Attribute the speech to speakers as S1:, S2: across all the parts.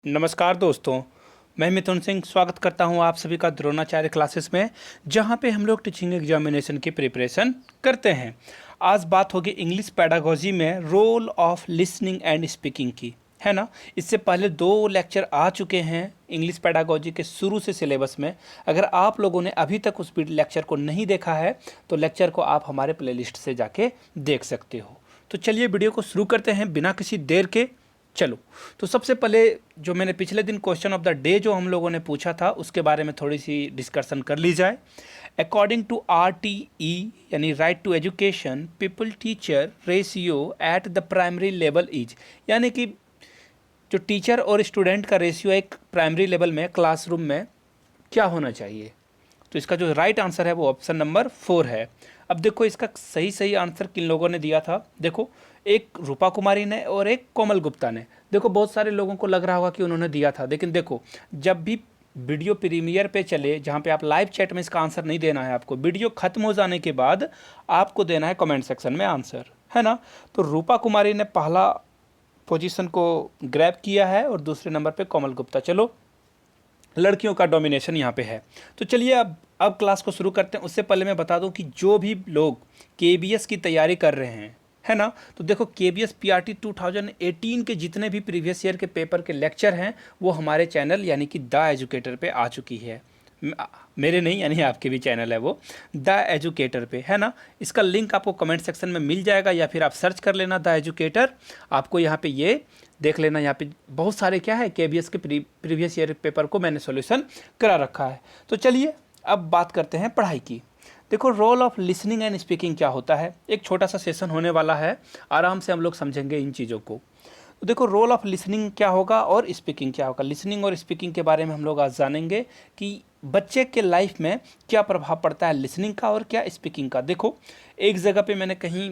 S1: नमस्कार दोस्तों, मैं मिथुन सिंह स्वागत करता हूं आप सभी का द्रोणाचार्य क्लासेस में, जहां पे हम लोग टीचिंग एग्जामिनेशन की प्रिपरेशन करते हैं। आज बात होगी इंग्लिश पेडागोजी में role of listening and speaking की, है ना। इससे पहले 2 लेक्चर आ चुके हैं इंग्लिश पेडागोजी के शुरू से सिलेबस में। अगर आप लोगों ने अभी तक उस लेक्चर को नहीं देखा है तो लेक्चर को आप हमारे प्लेलिस्ट से जाके देख सकते हो। तो चलिए वीडियो को शुरू करते हैं बिना किसी देर के। चलो, तो सबसे पहले जो मैंने पिछले दिन क्वेश्चन ऑफ द डे जो हम लोगों ने पूछा था उसके बारे में थोड़ी सी डिस्कशन कर ली जाए। अकॉर्डिंग टू RTE यानी right to education, people teacher ratio at the primary level is, यानी कि जो टीचर और स्टूडेंट का रेशियो एक प्राइमरी लेवल में क्लासरूम में क्या होना चाहिए। तो इसका जो राइट आंसर है वो ऑप्शन नंबर 4 है। अब देखो इसका सही आंसर किन लोगों ने दिया था। देखो, एक रूपा कुमारी ने और एक कोमल गुप्ता ने। देखो बहुत सारे लोगों को लग रहा होगा कि उन्होंने दिया था, लेकिन देखो जब भी वीडियो प्रीमियर पे चले, जहाँ पे आप लाइव चैट में इसका आंसर नहीं देना है, आपको वीडियो खत्म हो जाने के बाद आपको देना है कमेंट सेक्शन में आंसर, है ना। तो रूपा कुमारी ने पहला पोजीशन को ग्रैब किया है और दूसरे नंबर पे कोमल गुप्ता। चलो, लड़कियों का डोमिनेशन यहाँ पे है। तो चलिए अब क्लास को शुरू करते हैं। उससे पहले मैं बता दूं कि जो भी लोग KBS की तैयारी कर रहे हैं, है ना, तो देखो KBS PRT 2018 के जितने भी प्रीवियस ईयर के पेपर के लेक्चर हैं वो हमारे चैनल यानी कि द एजुकेटर पे आ चुकी है। मेरे नहीं, यानी आपके भी चैनल है वो द एजुकेटर पे, है ना। इसका लिंक आपको कमेंट सेक्शन में मिल जाएगा या फिर आप सर्च कर लेना द एजुकेटर। आपको यहाँ पे ये देख लेना, यहाँ पे बहुत सारे क्या है KBS के प्रीवियस ईयर पेपर को मैंने सॉल्यूशन करा रखा है। तो चलिए अब बात करते हैं पढ़ाई की। देखो, role of listening and speaking क्या होता है। एक छोटा सा सेशन होने वाला है, आराम से हम लोग समझेंगे इन चीज़ों को। तो देखो, रोल ऑफ लिसनिंग क्या होगा और स्पीकिंग क्या होगा। लिसनिंग और स्पीकिंग के बारे में हम लोग आज जानेंगे कि बच्चे के लाइफ में क्या प्रभाव पड़ता है लिसनिंग का और क्या स्पीकिंग का। देखो, एक जगह पे मैंने कहीं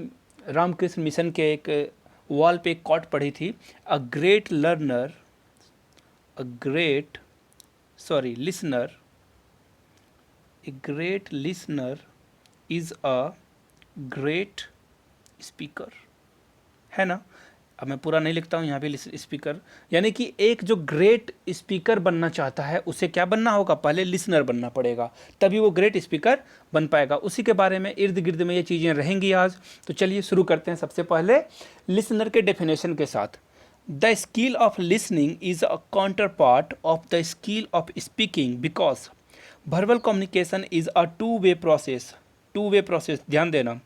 S1: रामकृष्ण मिशन के एक वॉल पे एक कोट पढ़ी थी, a great learner, a great listener, a great listener is a great speaker, है ना। अब मैं पूरा नहीं लिखता हूँ यहाँ पे स्पीकर, यानी कि एक जो ग्रेट स्पीकर बनना चाहता है उसे क्या बनना होगा, पहले लिसनर बनना पड़ेगा, तभी वो ग्रेट स्पीकर बन पाएगा। उसी के बारे में इर्द गिर्द में ये चीज़ें रहेंगी आज। तो चलिए शुरू करते हैं सबसे पहले लिसनर के डेफिनेशन के साथ। The skill of listening is a counterpart of the skill of speaking because verbal communication is a two way process, ध्यान देना।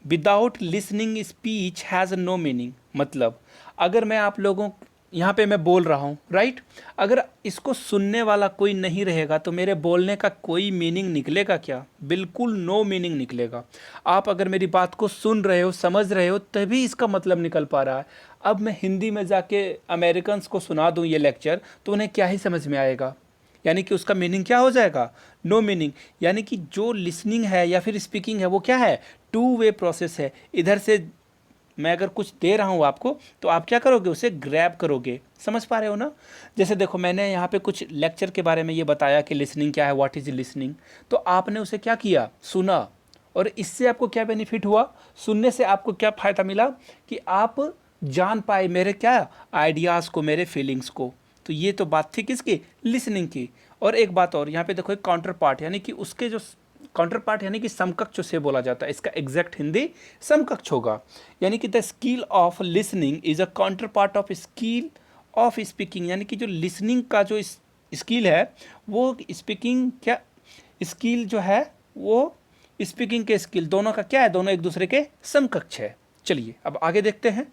S1: Without listening speech has no meaning, मतलब अगर मैं आप लोगों, यहाँ पे मैं बोल रहा हूँ, राइट, अगर इसको सुनने वाला कोई नहीं रहेगा तो मेरे बोलने का कोई मीनिंग निकलेगा क्या? बिल्कुल नो मीनिंग निकलेगा। आप अगर मेरी बात को सुन रहे हो, समझ रहे हो, तभी इसका मतलब निकल पा रहा है। अब मैं हिंदी में जाके अमेरिकन्स को सुना दूँ ये लेक्चर तो उन्हें क्या ही समझ में आएगा, यानी कि उसका मीनिंग क्या हो जाएगा, नो मीनिंग। यानी कि जो लिसनिंग है या फिर स्पीकिंग है वो क्या है, टू वे प्रोसेस है। इधर से मैं अगर कुछ दे रहा हूँ आपको तो आप क्या करोगे, उसे ग्रैब करोगे। समझ पा रहे हो ना। जैसे देखो, मैंने यहाँ पे कुछ लेक्चर के बारे में ये बताया कि लिसनिंग क्या है, व्हाट इज़ लिसनिंग, तो आपने उसे क्या किया, सुना। और इससे आपको क्या बेनिफिट हुआ, सुनने से आपको क्या फ़ायदा मिला कि आप जान पाए मेरे क्या आइडियाज़ को, मेरे फीलिंग्स को। तो ये तो बात थी किसकी, लिसनिंग की। और एक बात और, यहाँ पे देखो, एक काउंटर पार्ट, यानी कि उसके जो काउंटर पार्ट यानी कि समकक्ष से बोला जाता है, इसका एग्जैक्ट हिंदी समकक्ष होगा। यानी कि the skill of listening is a counterpart of skill of speaking, यानी कि जो लिसनिंग का जो स्किल है वो स्पीकिंग क्या स्किल जो है वो स्पीकिंग के स्किल दोनों का क्या है, दोनों एक दूसरे के समकक्ष है। चलिए अब आगे देखते हैं।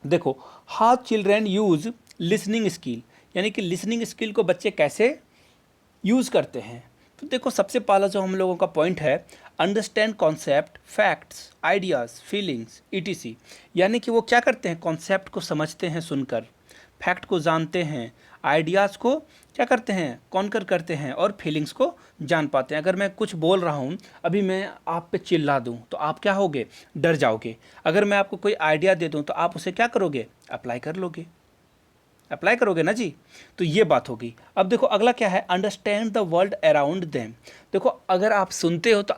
S1: देखो, how children use listening skill, यानी कि लिसनिंग स्किल को बच्चे कैसे यूज़ करते हैं। तो देखो, सबसे पहला जो हम लोगों का पॉइंट है, understand concept, facts, ideas, feelings ETC, यानी कि वो क्या करते हैं, कॉन्सेप्ट को समझते हैं सुनकर, फैक्ट को जानते हैं, आइडियाज़ को क्या करते हैं, कॉन्कर करते हैं, और फीलिंग्स को जान पाते हैं। अगर मैं कुछ बोल रहा हूँ, अभी मैं आप पे चिल्ला दूँ तो आप क्या होगे, डर जाओगे। अगर मैं आपको कोई आइडिया दे दूँ तो आप उसे क्या करोगे, अप्लाई करोगे ना जी। तो ये बात होगी। अब देखो अगला क्या है, understand the world around them. देखो, अगर आप सुनते हो तो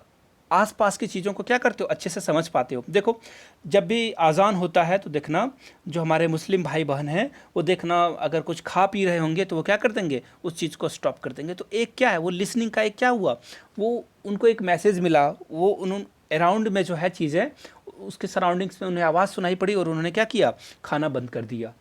S1: आसपास की चीज़ों को क्या करते हो, अच्छे से समझ पाते हो। देखो जब भी अज़ान होता है तो देखना जो हमारे मुस्लिम भाई बहन हैं वो देखना अगर कुछ खा पी रहे होंगे तो वो क्या कर देंगे, उस चीज़ को स्टॉप कर देंगे। तो एक क्या है वो लिसनिंग का एक क्या हुआ, वो उनको एक मैसेज मिला, वो उन्होंने अराउंड में जो है चीज़ें उसके सराउंडिंग्स में उन्हें आवाज़ सुनाई पड़ी और उन्होंने क्या किया, खाना बंद कर दिया।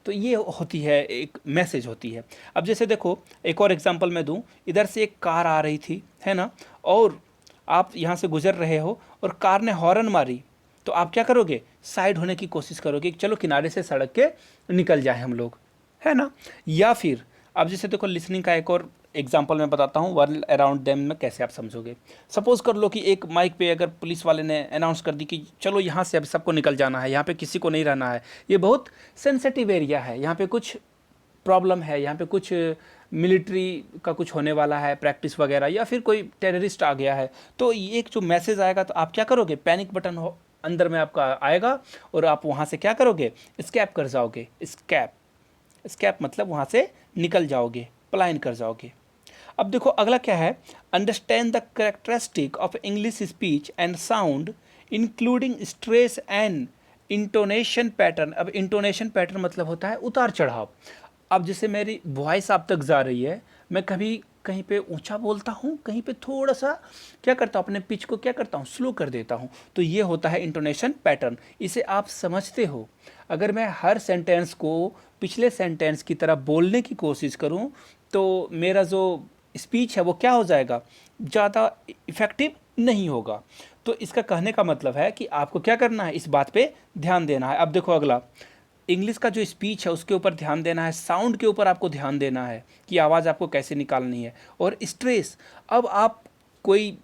S1: तो ये होती है एक मैसेज होती है। अब जैसे देखो एक और एग्जांपल मैं दूं, इधर से एक कार आ रही थी है ना, और आप यहाँ से गुजर रहे हो और कार ने हॉर्न मारी, तो आप क्या करोगे, साइड होने की कोशिश करोगे कि चलो किनारे से सड़क के निकल जाए हम लोग, है ना। या फिर अब जैसे देखो लिसनिंग का एक और एग्जाम्पल मैं बताता हूँ, वर्ल्ड अराउंड देम में कैसे आप समझोगे। सपोज कर लो कि एक माइक पे अगर पुलिस वाले ने अनाउंस कर दी कि चलो यहाँ से अब सबको निकल जाना है, यहाँ पे किसी को नहीं रहना है, ये बहुत सेंसिटिव एरिया है, यहाँ पे कुछ प्रॉब्लम है, यहाँ पे कुछ मिलिट्री का कुछ होने वाला है प्रैक्टिस वगैरह, या फिर कोई टेररिस्ट आ गया है। तो ये एक जो मैसेज आएगा तो आप क्या करोगे, पैनिक बटन हो अंदर में आपका आएगा और आप वहाँ से क्या करोगे, स्कैप कर जाओगे। स्कैप मतलब वहाँ से निकल जाओगे, पलायन कर जाओगे। अब देखो अगला क्या है, understand the characteristic of English speech and sound including stress and intonation pattern. अब इंटोनेशन पैटर्न मतलब होता है उतार चढ़ाव। अब जैसे मेरी वॉइस आप तक जा रही है, मैं कभी कहीं पे ऊंचा बोलता हूँ, कहीं पे थोड़ा सा क्या करता हूँ, अपने पिच को क्या करता हूँ, स्लो कर देता हूँ। तो ये होता है इंटोनेशन पैटर्न, इसे आप समझते हो। अगर मैं हर सेंटेंस को पिछले सेंटेंस की तरह बोलने की कोशिश करूँ तो मेरा जो स्पीच है वो क्या हो जाएगा, ज़्यादा इफ़ेक्टिव नहीं होगा। तो इसका कहने का मतलब है कि आपको क्या करना है, इस बात पे ध्यान देना है। अब देखो अगला, इंग्लिश का जो स्पीच है उसके ऊपर ध्यान देना है, साउंड के ऊपर आपको ध्यान देना है कि आवाज़ आपको कैसे निकालनी है, और स्ट्रेस। अब आप कोई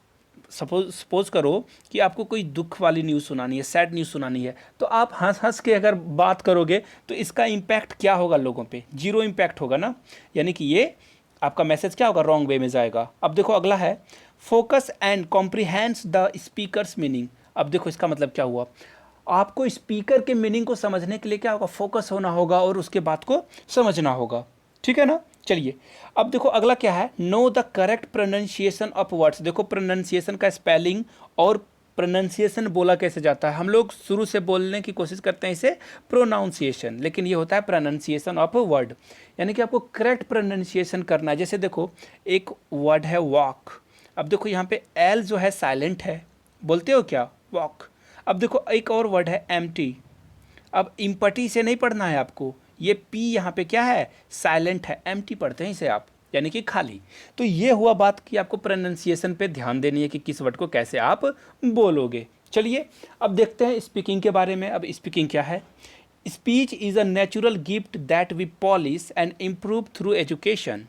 S1: सपोज करो कि आपको कोई दुख वाली न्यूज़ सुनानी है, सैड न्यूज़ सुनानी है, तो आप हंस हंस के अगर बात करोगे तो इसका इम्पैक्ट क्या होगा लोगों पे, जीरो इम्पैक्ट होगा ना, यानी कि ये आपका मैसेज क्या होगा, रॉन्ग वे में जाएगा। अब देखो अगला है, focus and comprehends the speaker's meaning. अब देखो इसका मतलब क्या हुआ, आपको स्पीकर के मीनिंग को समझने के लिए क्या होगा, फोकस होना होगा और उसके बात को समझना होगा, ठीक है ना। चलिए अब देखो अगला क्या है, know the correct pronunciation of words. देखो प्रोनाउंसिएशन का स्पेलिंग और प्रोनाउंसिएशन बोला कैसे जाता है, हम लोग शुरू से बोलने की कोशिश करते हैं इसे प्रोनाउंसिएशन, लेकिन ये होता है प्रोनाउंसिएशन ऑफ वर्ड, यानी कि आपको करेक्ट प्रोनाउंसिएशन करना है। जैसे देखो एक वर्ड है वॉक, अब देखो यहाँ पे एल जो है साइलेंट है, बोलते हो क्या, वॉक। अब देखो एक और वर्ड है एम्प्टी, अब इम्पटी से नहीं पढ़ना है आपको, ये पी यहाँ पे क्या है, साइलेंट है, एम्प्टी पढ़ते हैं इसे आप, यानी कि खाली। तो ये हुआ बात कि आपको प्रोनाउंसिएशन पे ध्यान देनी है कि किस वर्ड को कैसे आप बोलोगे। चलिए अब देखते हैं स्पीकिंग के बारे में। अब स्पीकिंग क्या है, speech is a natural gift that we polish and improve through education.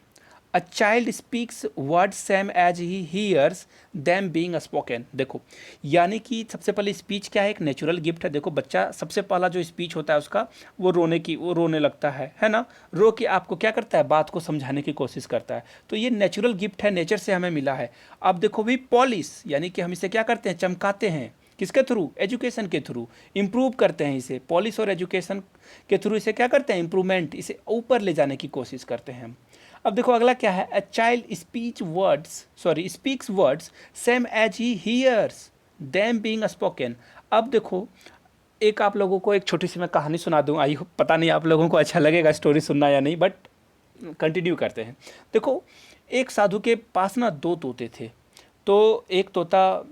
S1: A child speaks word same as he hears them being spoken. देखो यानी कि सबसे पहले स्पीच क्या है, एक नेचुरल गिफ्ट है। देखो बच्चा सबसे पहला जो स्पीच होता है उसका, वो रोने लगता है ना, रो के आपको क्या करता है, बात को समझाने की कोशिश करता है। तो ये नेचुरल गिफ्ट है, नेचर से हमें मिला है। अब देखो भी पॉलिश, यानी कि हम इसे क्या करते हैं, चमकाते हैं, किसके थ्रू, एजुकेशन के थ्रू, इम्प्रूव करते हैं इसे, पॉलिश और एजुकेशन के थ्रू इसे क्या करते हैं, इम्प्रूवमेंट, इसे ऊपर ले जाने की कोशिश करते हैं हम। अब देखो अगला क्या है, a child speaks words same as he hears them being spoken. अब देखो एक आप लोगों को एक छोटी सी मैं कहानी सुना दूं, आई पता नहीं आप लोगों को अच्छा लगेगा स्टोरी सुनना या नहीं, बट कंटिन्यू करते हैं। देखो एक साधु के पास ना दो तोते थे, तो एक तोता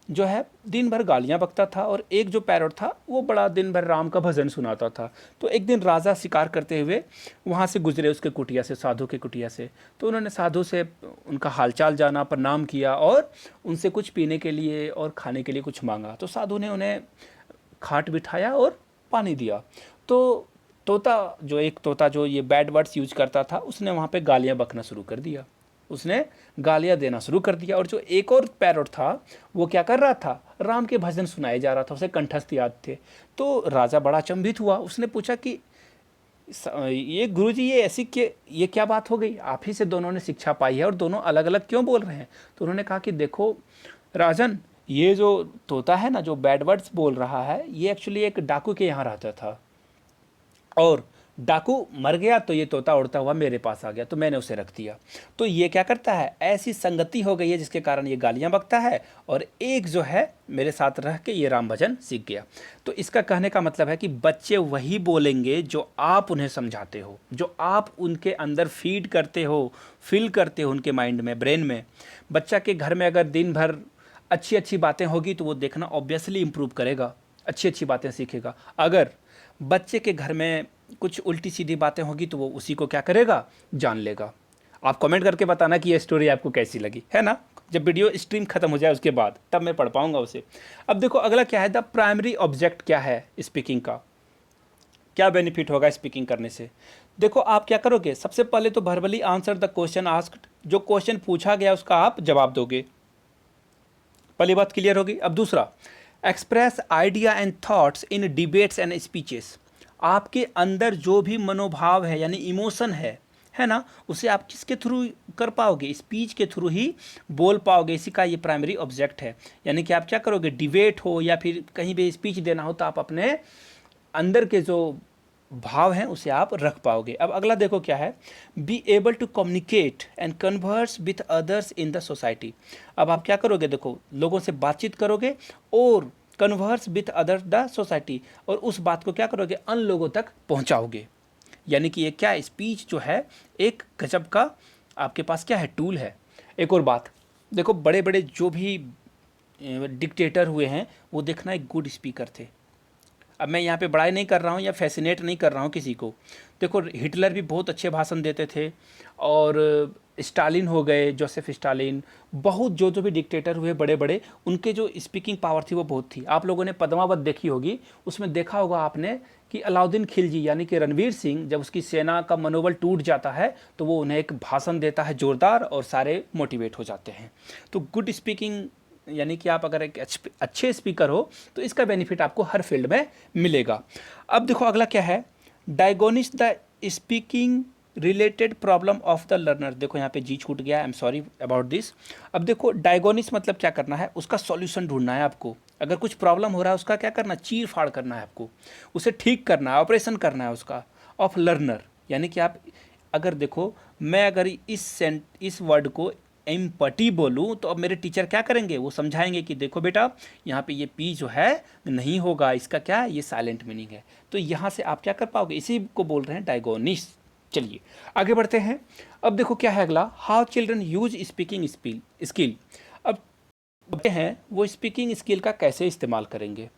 S1: जो है दिन भर गालियाँ बकता था और एक जो पैरट था वो बड़ा दिन भर राम का भजन सुनाता था। तो एक दिन राजा शिकार करते हुए वहाँ से गुजरे उसके कुटिया से, साधु के कुटिया से। तो उन्होंने साधु से उनका हालचाल जाना, प्रणाम किया और उनसे कुछ पीने के लिए और खाने के लिए कुछ मांगा। तो साधु ने उन्हें खाट बिठाया और पानी दिया। तो एक तोता जो ये बैड वर्ड्स यूज करता था, उसने वहाँ पे गालियाँ बकना शुरू कर दिया, उसने गालियाँ देना शुरू कर दिया। और जो एक और पैरट था वो क्या कर रहा था, राम के भजन सुनाए जा रहा था, उसे कंठस्थ याद थे। तो राजा बड़ा अचंभित हुआ, उसने पूछा कि ये गुरुजी ये क्या बात हो गई, आप ही से दोनों ने शिक्षा पाई है और दोनों अलग अलग क्यों बोल रहे हैं। तो उन्होंने कहा कि देखो राजन, ये जो तोता है ना, जो बैड वर्ड्स बोल रहा है, ये एक्चुअली एक डाकू के यहाँ रहता था, और डाकू मर गया तो ये तोता उड़ता हुआ मेरे पास आ गया, तो मैंने उसे रख दिया। तो ये क्या करता है, ऐसी संगति हो गई है जिसके कारण ये गालियाँ बकता है, और एक जो है मेरे साथ रह के ये राम भजन सीख गया। तो इसका कहने का मतलब है कि बच्चे वही बोलेंगे जो आप उन्हें समझाते हो, जो आप उनके अंदर फीड करते हो, फिल करते हो उनके माइंड में, ब्रेन में। बच्चा के घर में अगर दिन भर अच्छी अच्छी बातें होगी तो वो देखना ऑब्वियसली इम्प्रूव करेगा, अच्छी अच्छी बातें सीखेगा। अगर बच्चे के घर में कुछ उल्टी सीधी बातें होगी तो वो उसी को क्या करेगा, जान लेगा। आप कमेंट करके बताना कि ये स्टोरी आपको कैसी लगी, है ना। जब वीडियो स्ट्रीम खत्म हो जाए उसके बाद तब मैं पढ़ पाऊंगा उसे। अब देखो अगला क्या है, द प्राइमरी ऑब्जेक्ट क्या है स्पीकिंग का, क्या बेनिफिट होगा स्पीकिंग करने से। देखो आप क्या करोगे, सबसे पहले तो verbally answer the question asked, जो क्वेश्चन पूछा गया उसका आप जवाब दोगे, पहली बात क्लियर होगी। अब दूसरा, express idea and thoughts in debates and speeches, आपके अंदर जो भी मनोभाव है यानी इमोशन है ना, उसे आप किसके थ्रू कर पाओगे, स्पीच के थ्रू ही बोल पाओगे। इसी का ये प्राइमरी ऑब्जेक्ट है। यानी कि आप क्या करोगे, डिबेट हो या फिर कहीं भी स्पीच देना हो तो आप अपने अंदर के जो भाव हैं उसे आप रख पाओगे। अब अगला देखो क्या है, be able to communicate and converse with others in the society. अब आप क्या करोगे, देखो लोगों से बातचीत करोगे और converse with other the society, और उस बात को क्या करोगे, अन्य लोगों तक पहुंचाओगे। यानी कि ये क्या, स्पीच जो है एक गजब का आपके पास क्या है, टूल है। एक और बात देखो, बड़े बड़े जो भी डिक्टेटर हुए हैं वो देखना एक गुड स्पीकर थे। अब मैं यहाँ पे बड़ाई नहीं कर रहा हूँ या फैसिनेट नहीं कर रहा हूँ किसी को। देखो हिटलर भी बहुत अच्छे भाषण देते थे, और स्टालिन हो गए, जोसेफ स्टालिन, बहुत जो जो भी डिक्टेटर हुए बड़े बड़े, उनके जो स्पीकिंग पावर थी वो बहुत थी। आप लोगों ने पद्मावत देखी होगी, उसमें देखा होगा आपने कि अलाउद्दीन खिलजी यानी कि रणवीर सिंह, जब उसकी सेना का मनोबल टूट जाता है तो वो उन्हें एक भाषण देता है जोरदार, और सारे मोटिवेट हो जाते हैं। तो गुड स्पीकिंग यानी कि आप अगर एक अच्छे स्पीकर हो तो इसका बेनिफिट आपको हर फील्ड में मिलेगा। अब देखो अगला क्या है, diagnosis the speaking related problem of the learner. देखो यहाँ पे जी छूट गया, I am sorry about this. अब देखो डायग्नोसिस मतलब क्या करना है, उसका सॉल्यूशन ढूंढना है आपको। अगर कुछ प्रॉब्लम हो रहा है उसका क्या करना, चीर फाड़ करना है आपको, उसे ठीक करना है, ऑपरेशन करना है उसका, ऑफ लर्नर। यानी कि आप अगर देखो, मैं अगर इस वर्ड को एम्पटी बोलूँ तो अब मेरे टीचर क्या करेंगे, वो समझाएंगे कि देखो बेटा यहाँ पे ये पी जो है नहीं होगा, इसका क्या है, ये साइलेंट मीनिंग है। तो यहाँ से आप क्या कर पाओगे, इसी को बोल रहे हैं डायगोनिस। चलिए आगे बढ़ते हैं। अब देखो क्या है अगला, how children use speaking skill. अब बच्चे हैं वो स्पीकिंग स्किल का कैसे इस्तेमाल करेंगे,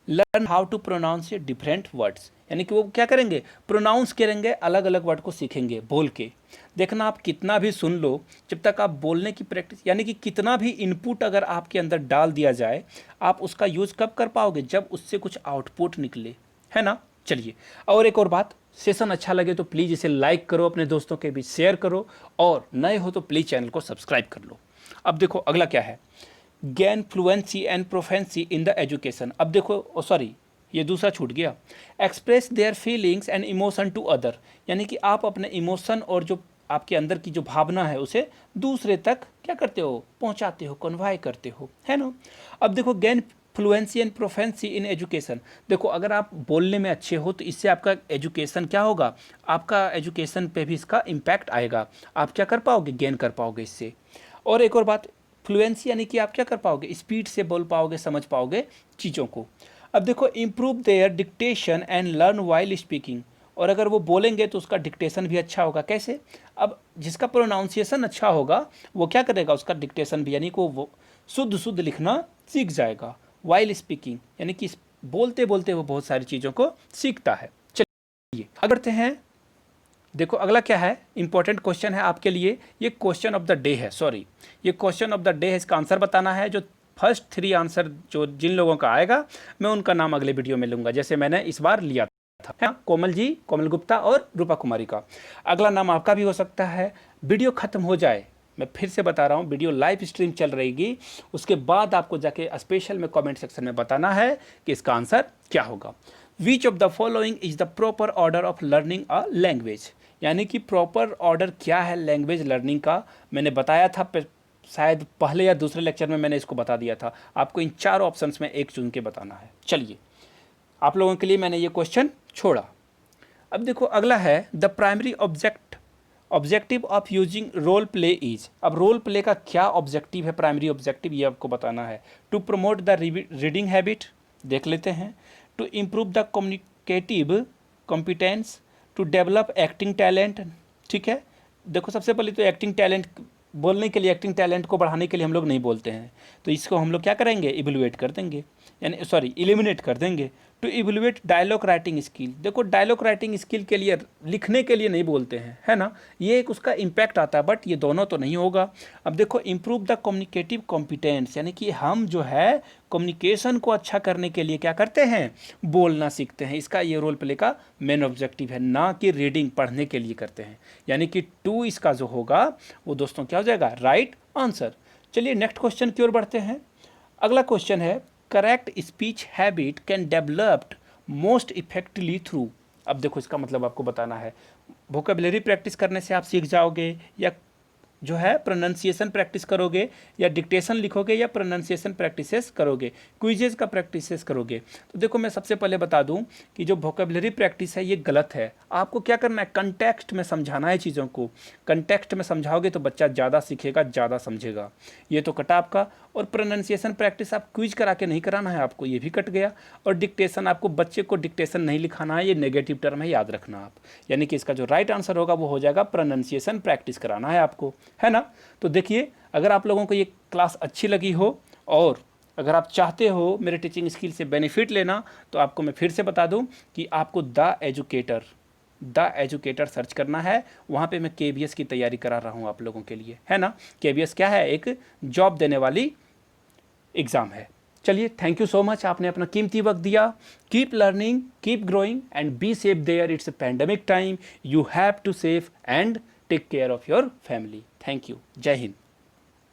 S1: learn how to pronounce different words. यानी कि वो क्या करेंगे, प्रोनाउंस करेंगे, अलग अलग वर्ड को सीखेंगे बोल के। देखना आप कितना भी सुन लो, जब तक आप बोलने की प्रैक्टिस, यानी कि कितना भी इनपुट अगर आपके अंदर डाल दिया जाए, आप उसका यूज़ कब कर पाओगे, जब उससे कुछ आउटपुट निकले, है ना। चलिए, और एक और बात, सेशन अच्छा लगे तो प्लीज़ इसे लाइक करो, अपने दोस्तों के बीच शेयर करो, और नए हो तो प्लीज़ चैनल को सब्सक्राइब कर लो। अब देखो अगला क्या है, gain fluency and proficiency in the education. अब देखो सॉरी ये दूसरा छूट गया, express their feelings and emotion to other. यानी कि आप अपने इमोशन और जो आपके अंदर की जो भावना है उसे दूसरे तक क्या करते हो, पहुंचाते हो, कन्वाई करते हो, है ना। अब देखो gain fluency and proficiency in education. देखो अगर आप बोलने में अच्छे हो तो इससे आपका एजुकेशन क्या होगा, आपका एजुकेशन पे भी इसका इम्पैक्ट आएगा, आप क्या कर पाओगे, गेन कर पाओगे इससे। और एक और बात, फ्लुएंसी यानी कि आप क्या कर पाओगे, स्पीड से बोल पाओगे, समझ पाओगे चीज़ों को। अब देखो improve their dictation and learn while speaking. और अगर वो बोलेंगे तो उसका डिक्टेशन भी अच्छा होगा, कैसे, अब जिसका प्रोनाउंसिएशन अच्छा होगा वो क्या करेगा, उसका डिक्टेशन भी, यानी कि वो शुद्ध शुद्ध लिखना सीख जाएगा। वाइल स्पीकिंग यानी कि बोलते बोलते वो बहुत सारी चीज़ों को सीखता है। चलिए आगे बढ़ते हैं। देखो अगला क्या है, इंपॉर्टेंट क्वेश्चन है आपके लिए, ये क्वेश्चन ऑफ द डे है, सॉरी ये क्वेश्चन ऑफ द डे है, इसका आंसर बताना है। जो फर्स्ट 3 आंसर जो जिन लोगों का आएगा मैं उनका नाम अगले वीडियो में लूँगा, जैसे मैंने इस बार लिया था, है कोमल जी, कोमल गुप्ता और रूपा कुमारी का। अगला नाम आपका भी हो सकता है। वीडियो ख़त्म हो जाए, मैं फिर से बता रहा हूँ, वीडियो लाइव स्ट्रीम चल रहेगी, उसके बाद आपको जाके स्पेशल में कमेंट सेक्शन में बताना है कि इसका आंसर क्या होगा। Which of the following is the proper order of learning a language. यानी कि प्रॉपर ऑर्डर क्या है लैंग्वेज लर्निंग का, मैंने बताया था शायद पहले या दूसरे लेक्चर में मैंने इसको बता दिया था। आपको इन 4 ऑप्शंस में एक चुन के बताना है। चलिए आप लोगों के लिए मैंने ये क्वेश्चन छोड़ा। अब देखो अगला है the primary objective of using role play is. अब रोल प्ले का क्या ऑब्जेक्टिव है, प्राइमरी ऑब्जेक्टिव, ये आपको बताना है। To promote the reading habit, देख लेते हैं। To improve the communicative competence, to develop acting talent, ठीक है। देखो सबसे पहले तो एक्टिंग टैलेंट, बोलने के लिए एक्टिंग टैलेंट को बढ़ाने के लिए हम लोग नहीं बोलते हैं, तो इसको हम लोग क्या करेंगे, इवेलुएट कर देंगे, यानी सॉरी एलिमिनेट कर देंगे। To evaluate dialogue writing skill, देखो डायलॉग राइटिंग स्किल के लिए, लिखने के लिए नहीं बोलते हैं, है ना, ये एक उसका इम्पैक्ट आता है, बट ये दोनों तो नहीं होगा। अब देखो इम्प्रूव द कम्युनिकेटिव कॉम्पिटेंस, यानी कि हम जो है कम्युनिकेशन को अच्छा करने के लिए क्या करते हैं, बोलना सीखते हैं। इसका ये रोल प्ले का मेन ऑब्जेक्टिव है, ना कि रीडिंग पढ़ने के लिए करते हैं। यानी कि 2 इसका जो होगा वो दोस्तों क्या हो जाएगा, राइट आंसर। चलिए नेक्स्ट क्वेश्चन की ओर बढ़ते हैं। अगला क्वेश्चन है correct speech habit can developed most effectively through. अब देखो इसका मतलब आपको बताना है, वोकेबलरी प्रैक्टिस करने से आप सीख जाओगे, या जो है प्रोनाउंसिएशन प्रैक्टिस करोगे, या डिक्टेशन लिखोगे, या प्रोनाउंसिएशन प्रैक्टिसेस करोगे, क्विजेज का प्रैक्टिसेस करोगे। तो देखो मैं सबसे पहले बता दूं कि जो वोकेबलरी प्रैक्टिस है ये गलत है। आपको क्या करना है, कंटेक्स्ट में समझाना है चीज़ों को। कंटेक्स्ट में समझाओगे तो बच्चा ज़्यादा सीखेगा, ज़्यादा समझेगा। ये तो कटा आपका। और प्रोनाउंसिएशन प्रैक्टिस आप क्विज करा के नहीं कराना है आपको, ये भी कट गया। और डिक्टेशन, आपको बच्चे को डिक्टेशन नहीं लिखाना है, ये नेगेटिव टर्म है, याद रखना आप। यानी कि इसका जो राइट आंसर होगा वो हो जाएगा प्रोनाउंसिएशन प्रैक्टिस कराना है आपको, है ना। तो देखिए अगर आप लोगों को ये क्लास अच्छी लगी हो और अगर आप चाहते हो मेरे टीचिंग स्किल से बेनिफिट लेना, तो आपको मैं फिर से बता दूं कि आपको द एजुकेटर सर्च करना है। वहाँ पे मैं KBS की तैयारी करा रहा हूँ आप लोगों के लिए, है ना। KBS क्या है, एक जॉब देने वाली एग्ज़ाम है। चलिए थैंक यू सो मच, आपने अपना कीमती वक्त दिया। Keep learning, keep growing and be safe there. It's a pandemic time, you have to safe and take care of your family. Thank you, जय हिंद।